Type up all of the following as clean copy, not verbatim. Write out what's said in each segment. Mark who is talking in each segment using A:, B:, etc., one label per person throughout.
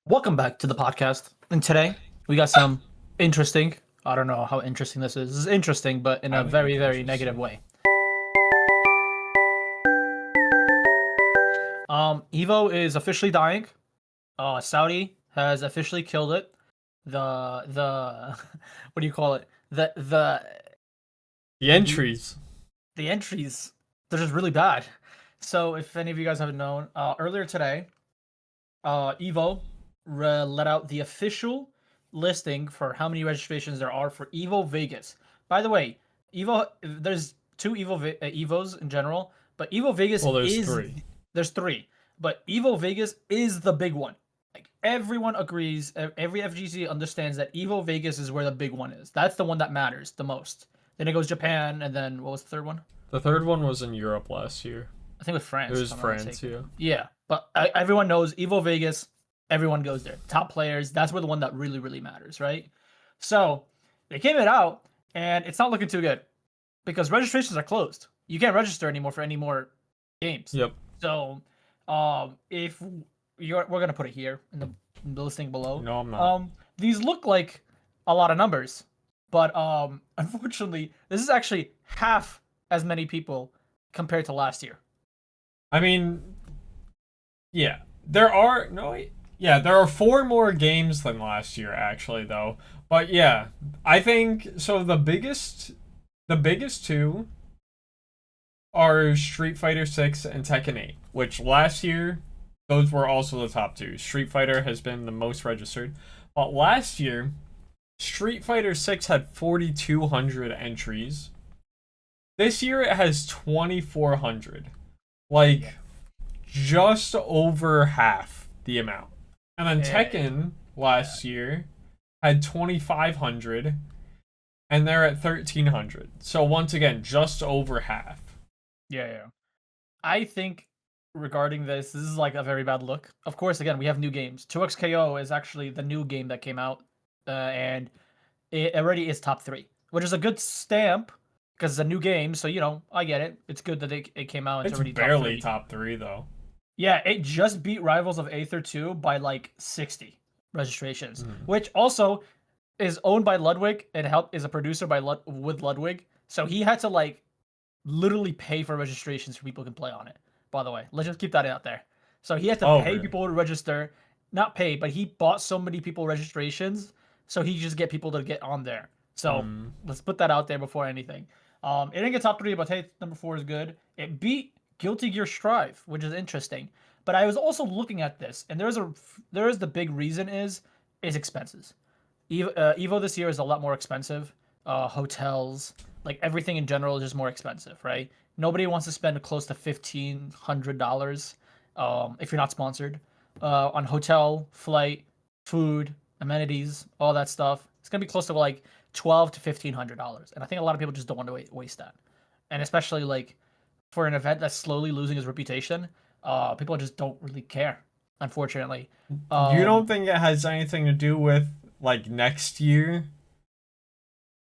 A: Welcome back to the podcast. And today we got some interesting. I don't know how interesting this is. This is interesting, but in a
B: I think
A: very,
B: it's
A: very negative
B: interesting.
A: way. Evo is officially dying. Saudi has officially killed it. The what do you call it?
B: The
A: The
B: entries.
A: the entries, they're just really bad. So if any of you guys haven't known, earlier today, Evo let out the official listing for how many registrations there are for Evo Vegas. By the way, Evo there's two Evos in general, but Evo Vegas
B: Well, there's
A: is
B: three.
A: there's three, but Evo Vegas is the big one. Like everyone agrees, every FGC understands that Evo Vegas is where the big one is. That's the one that matters the most. Then it goes Japan, and then what was the third one?
B: The third one was in Europe last year.
A: I think with
B: It
A: France, if
B: was
A: I'm not
B: France,
A: mistaken.
B: yeah.
A: Yeah, but everyone knows Evo Vegas. Everyone goes there. Top players. That's where the one that really, really matters, right? So they came it out, and it's not looking too good because registrations are closed. You can't register anymore for any more games.
B: Yep.
A: So, if we're gonna put it here in the listing below.
B: No, I'm not.
A: These look like a lot of numbers, but unfortunately, this is actually half as many people compared to last year.
B: I mean, yeah. There are no yeah, there are four more games than last year actually though. But yeah, I think so the biggest two are Street Fighter 6 and Tekken 8, which last year those were also the top two. Street Fighter has been the most registered. But last year Street Fighter 6 had 4,200 entries. This year it has 2,400.
A: Yeah.
B: Like, just over half the amount. And then
A: Eh,
B: Tekken
A: yeah.
B: last year had 2,500, and they're at 1,300. So once again, just over half.
A: Yeah, yeah. I think regarding this is like a very bad look. Of course, again, we have new games. 2XKO is actually the new game that came out, and it already is top three, which is a good stamp because it's a new game. So I get it. It's good that it came out. It's
B: It's
A: already top
B: barely
A: three.
B: top three, though.
A: Yeah, it just beat Rivals of Aether 2 by like 60 registrations,
B: Mm.
A: which also is owned by Ludwig and is a producer by with Ludwig. So he had to like literally pay for registrations for people who can play on it. By the way, let's just keep that out there. So he had to
B: Oh,
A: pay
B: really?
A: people to register, not pay, but he bought so many people registrations, so he just get people to get on there. So
B: Mm.
A: let's put that out there before anything. It didn't get top three, but hey, number four is good. It beat Guilty Gear Strive, which is interesting. But I was also looking at this, and there is the big reason is expenses. Evo this year is a lot more expensive. Hotels, like everything in general, is just more expensive, right? Nobody wants to spend close to $1,500 if you're not sponsored on hotel, flight, food, amenities, all that stuff. It's gonna be close to like $1,200 to $1,500, and I think a lot of people just don't want to waste that, and especially like for an event that's slowly losing its reputation, people just don't really care, unfortunately.
B: You don't
A: Um,
B: think it has anything to do with, like, next year?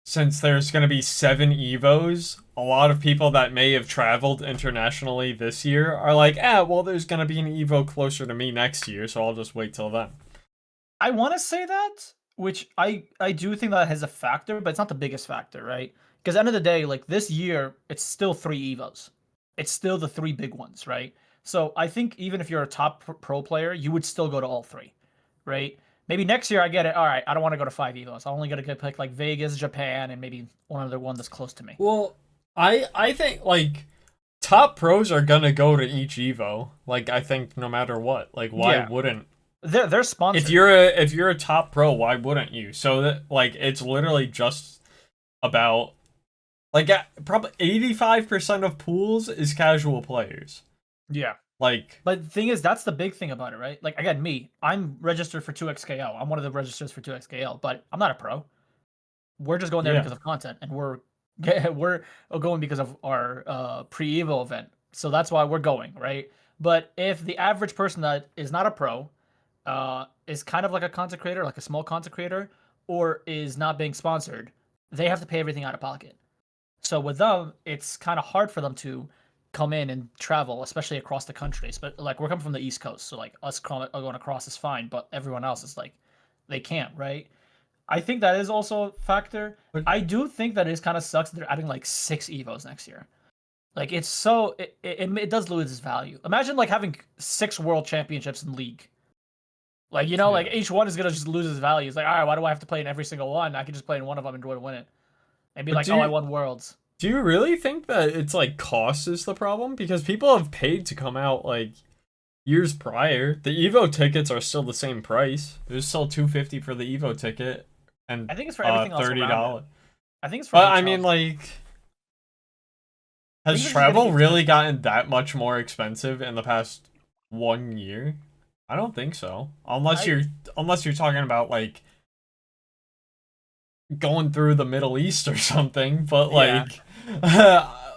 B: Since there's going to be 7 EVOs, a lot of people that may have traveled internationally this year are like, well, there's going to be an EVO closer to me next year, so I'll just wait till then.
A: I want to say that, which I do think that has a factor, but it's not the biggest factor, right? Because at the end of the day, like this year, it's still three Evos. It's still the three big ones, right? So I think even if you're a top pro player, you would still go to all three, right? Maybe next year I get it. All right, I don't want to go to five Evos. I'm only gonna pick like Vegas, Japan, and maybe one other one that's close to me.
B: Well, I think, like, top pros are going to go to each EVO. Like, I think no matter what. Like, why
A: Yeah,
B: wouldn't
A: they're
B: if
A: sponsored.
B: you're a top pro, why wouldn't you? So that, like, it's literally just about, like, probably 85% of pools is casual players.
A: Yeah.
B: Like,
A: But the thing is, that's the big thing about it, right? Like again, me, I'm registered for 2XKL. I'm one of the registers for 2XKL, but I'm not a pro. We're just going there
B: yeah.
A: because of content, and we're going because of our pre-Evo event. So that's why we're going, right? But if the average person that is not a pro, is kind of like a content creator, like a small content creator, or is not being sponsored, they have to pay everything out of pocket. So with them, it's kind of hard for them to come in and travel, especially across the countries. But like we're coming from the East Coast, so like us going across is fine, but everyone else is like they can't, right? I think that is also a factor.
B: But
A: I do think that it kind of sucks that they're adding like 6 EVOs next year. Like it's so it does lose its value. Imagine like having 6 world championships in League. Like like
B: yeah.
A: each one is gonna just lose its value. It's like, all right, why do I have to play in every single one? I can just play in one of them and win it. And be
B: But
A: like, oh, I won Worlds.
B: do you really think that it's like cost is the problem? Because people have paid to come out like years prior. The Evo tickets are still the same price. There's still $250 for the Evo ticket and
A: I think it's for everything else around
B: $30.
A: it. I think it's for
B: But I
A: hotels.
B: mean, like, has
A: they're just
B: travel
A: getting
B: really gotten that much more expensive in the past 1 year? I don't think so. Unless you're talking about like going through the Middle East or something. But
A: Yeah.
B: like,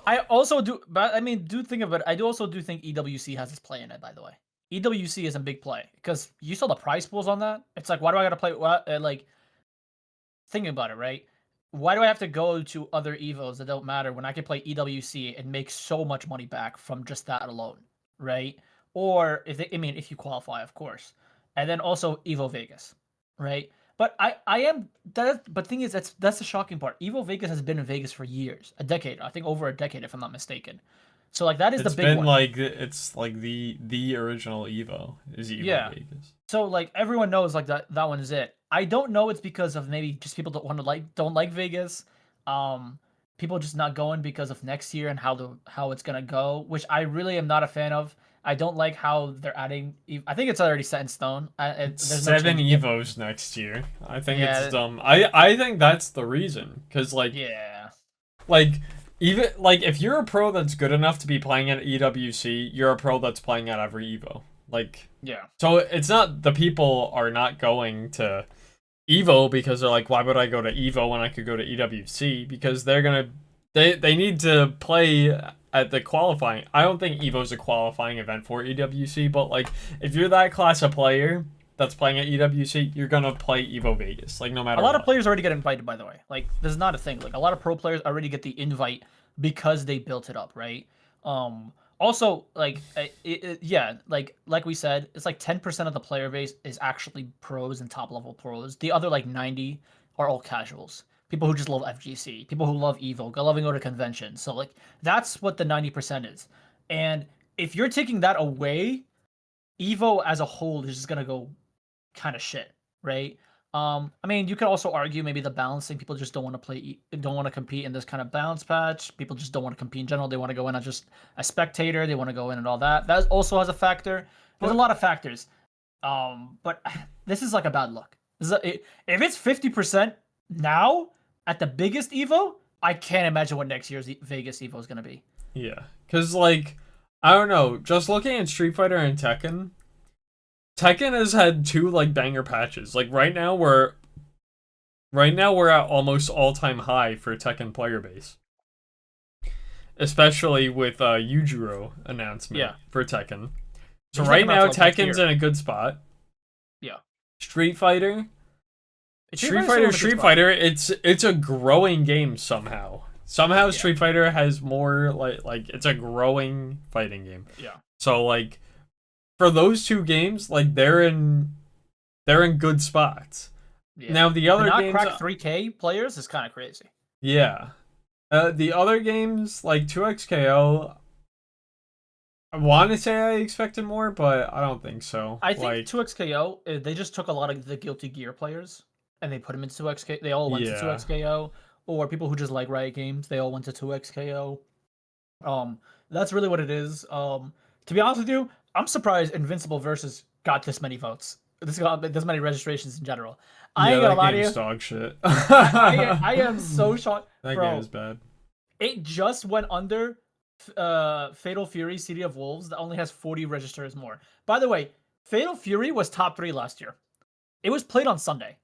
A: I also do, but I mean, do think of it. I do also do think EWC has its play in it. By the way, EWC is a big play because you saw the prize pools on that. It's like, why do I gotta play? Like, thinking about it, right? Why do I have to go to other Evos that don't matter when I can play EWC and make so much money back from just that alone, right? Or if you qualify, of course, and then also Evo Vegas, right? But I am that. But thing is, that's the shocking part. Evo Vegas has been in Vegas for years, a decade. I think over a decade, if I'm not mistaken. So like that is the
B: it's
A: big
B: been
A: one.
B: like it's like the original Evo is Evo
A: Yeah.
B: Vegas.
A: So like everyone knows like that one is it. I don't know it's because of maybe just people don't like Vegas. People just not going because of next year and how it's gonna go, which I really am not a fan of. I don't like how they're adding. I think it's already set in stone. There's no
B: 7
A: changing it.
B: Evos next year. I think
A: Yeah.
B: it's dumb. I think that's the reason. Cause
A: Yeah.
B: like even like if you're a pro that's good enough to be playing at EWC, you're a pro that's playing at every Evo. Like
A: Yeah.
B: so it's not the people are not going to Evo because they're like, why would I go to Evo when I could go to EWC? Because they need to play at the qualifying. I don't think Evo's a qualifying event for EWC, but like if you're that class of player that's playing at EWC, you're gonna play Evo Vegas, like no matter
A: A lot
B: what.
A: of players already get invited, by the way. Like, this is not a thing. Like, a lot of pro players already get the invite because they built it up, right? Also, like, yeah, like we said, it's like 10% of the player base is actually pros and top level pros. The other like 90 are all casuals. People who just love FGC, people who love Evo, loving go to conventions. So like, that's what the 90% is. And if you're taking that away, Evo as a whole is just gonna go kind of shit, right? I mean, you could also argue maybe the balancing. People just don't want to don't want to compete in this kind of balance patch. People just don't want to compete in general. They want to go in as just a spectator. They want to go in and all that. That also has a factor. There's a lot of factors. But this is like a bad look. If it's 50% now at the biggest Evo, I can't imagine what next year's Vegas Evo is gonna be.
B: Yeah, because like I don't know, just looking at Street Fighter and Tekken has had 2 like banger patches. Like right now we're at almost all-time high for Tekken player base. Especially with Yujiro announcement for Tekken. So right now Tekken's in a good spot.
A: Yeah.
B: Street Fighter, it's a growing game somehow. Somehow Street Fighter has more like it's a growing fighting game.
A: Yeah.
B: So like for those 2 games, like they're in good spots.
A: Yeah.
B: Now the other
A: not
B: games
A: crack 3K players is kind of crazy.
B: Yeah. The other games like 2XKO, I want to say I expected more, but I don't think so.
A: I think 2XKO, they just took a lot of the Guilty Gear players and they put them into 2XKO. They all went to 2XKO, or people who just like Riot Games, they all went to 2XKO. That's really what it is. To be honest with you, I'm surprised Invincible Versus got this many votes. This got this many registrations in general. I ain't gonna lie to you.
B: Dog shit.
A: I am so shocked.
B: That
A: Bro,
B: game is bad.
A: It just went under Fatal Fury City of Wolves that only has 40 registers more. By the way, Fatal Fury was top 3 last year. It was played on Sunday.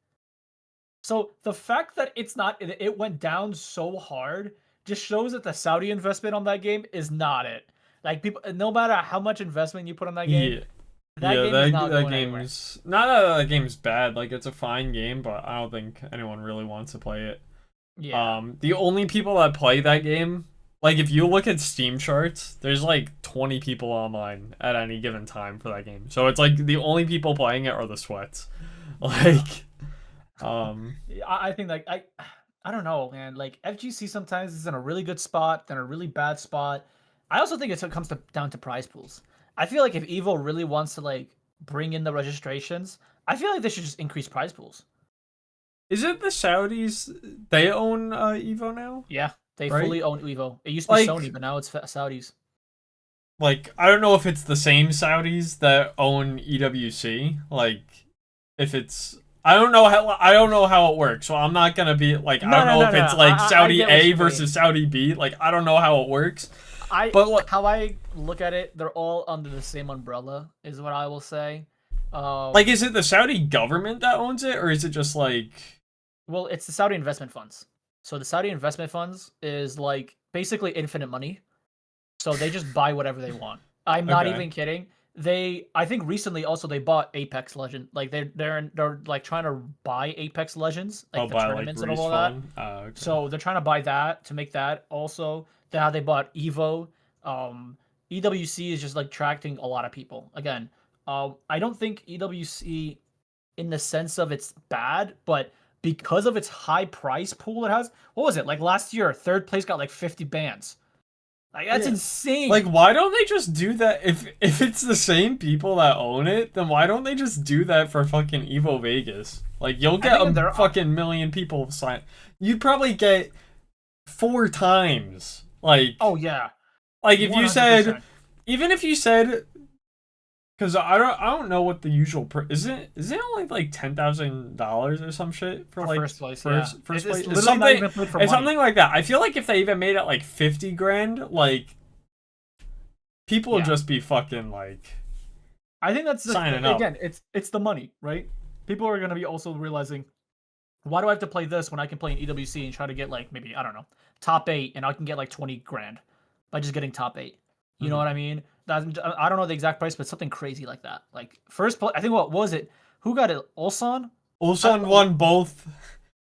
A: So the fact that it went down so hard just shows that the Saudi investment on that game is not it. Like people, no matter how much investment you put on that game, that
B: game's not that game's bad. Like it's a fine game, but I don't think anyone really wants to play it.
A: Yeah.
B: The only people that play that game like if you look at Steam charts, there's like 20 people online at any given time for that game. So it's like the only people playing it are the sweats. Like,
A: I think like I don't know, man. Like FGC sometimes is in a really good spot, then a really bad spot. I also think it comes down to prize pools. I feel like if Evo really wants to like bring in the registrations, I feel like they should just increase prize pools.
B: is it the Saudis? They own Evo now?
A: Yeah, they
B: Right?
A: fully own Evo. It used to be
B: Like,
A: Sony, but now it's Saudis.
B: like I don't know if it's the same Saudis that own EWC. Like, if it's I don't know how it works. So I'm not gonna be like I don't know if it's like Saudi A versus Saudi B. Like I don't know how it works. But
A: how I look at it, they're all under the same umbrella, is what I will say.
B: Like, is it the Saudi government that owns it, or is it just like?
A: Well, it's the Saudi investment funds. So the Saudi investment funds is like basically infinite money. So they just buy whatever they want. I'm not even kidding. I think recently also they bought Apex Legend. Like they're like trying to buy Apex Legends, like the tournaments and all that.
B: Okay.
A: So they're trying to buy that to make that also. Now they bought Evo. EWC is just like attracting a lot of people. Again, I don't think EWC in the sense of it's bad, but because of its high price pool it has, what was it? Like last year, third place got like 50 bans. Like that's insane.
B: Like why don't they just do that if it's the same people that own it, then why don't they just do that for fucking Evo Vegas? Like you'll get a fucking million people sign. You'd probably get 4 times. Like
A: oh yeah.
B: Like if 100%. You said even if you said because I don't know what the usual is it only like $10,000 or some shit for like
A: first place?
B: First place.
A: It's
B: something like that. I feel like if they even made it like 50 grand, like people would just be fucking like.
A: I think that's
B: signing up.
A: Again, it's the money, right? People are gonna be also realizing, why do I have to play this when I can play in EWC and try to get like maybe I don't know top 8 and I can get like 20 grand by just getting top 8. You know what I mean? I don't know the exact price, but something crazy like that. Like first place, I think what was it? Who got it? Ulsan?
B: Ulsan won both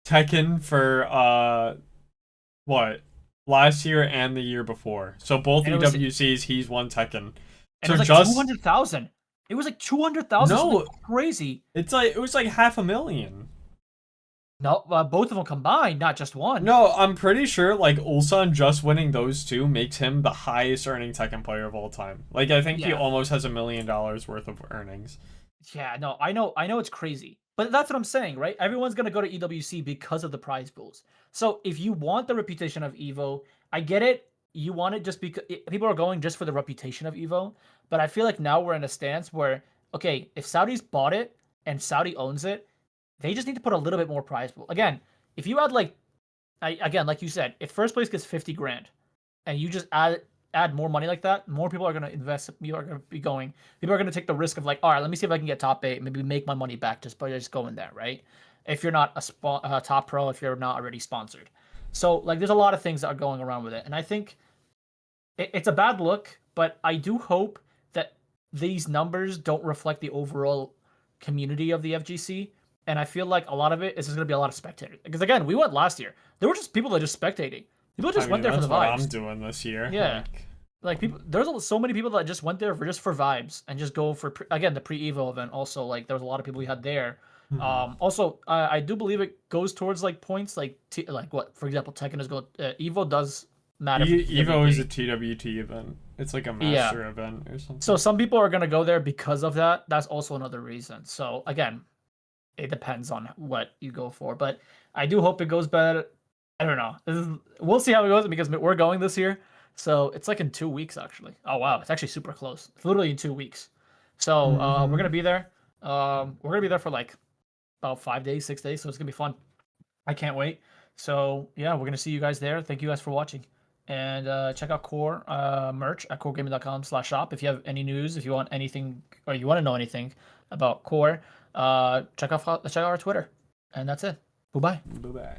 B: Tekken for what? Last year and the year before. So both EWCs, he's won Tekken.
A: And so it was like 200,000. It was like 200,000.
B: No,
A: crazy.
B: It was like 500,000.
A: No, both of them combined, not just one.
B: No, I'm pretty sure like Ulsan just winning those two makes him the highest earning Tekken player of all time. Like I think he almost has $1 million worth of earnings.
A: Yeah, no, I know it's crazy. But that's what I'm saying, right? Everyone's gonna go to EWC because of the prize pools. So if you want the reputation of Evo, I get it. You want it just because people are going just for the reputation of Evo. But I feel like now we're in a stance where, okay, if Saudi's bought it and Saudi owns it, they just need to put a little bit more prize pool. Again, if you add like you said, if first place gets 50 grand and you just add more money like that, more people are going to invest. People are going to be going. People are going to take the risk of like, all right, let me see if I can get top 8, maybe make my money back just by just going there, right? If you're not a top pro, if you're not already sponsored. So like there's a lot of things that are going around with it. And I think it's a bad look, but I do hope that these numbers don't reflect the overall community of the FGC. And I feel like a lot of it is just going to be a lot of spectators. Because again, we went last year. There were just people that just spectating. People just went there for the vibes.
B: That's what I'm doing this year.
A: Yeah. Like people, there's so many people that just went there for vibes and just go for, again, the pre-Evo event also. Like there was a lot of people we had there. Also, I do believe it goes towards like points like what, for example, Tekken is going, Evo does matter.
B: Evo is a TWT event. It's like a master event or something.
A: So some people are going to go there because of that. That's also another reason. So again, it depends on what you go for, but I do hope it goes better. I don't know. We'll see how it goes because we're going this year. So it's like in 2 weeks, actually. Oh, wow. It's actually super close. It's literally in 2 weeks. So we're going to be there. We're going to be there for like about 5 days, 6 days. So it's going to be fun. I can't wait. So yeah, we're going to see you guys there. Thank you guys for watching. And check out QOR merch at QORgaming.com/shop. If you have any news, if you want anything, or you want to know anything about QOR, check out our Twitter. And that's it. Bye-bye.
B: Bye-bye.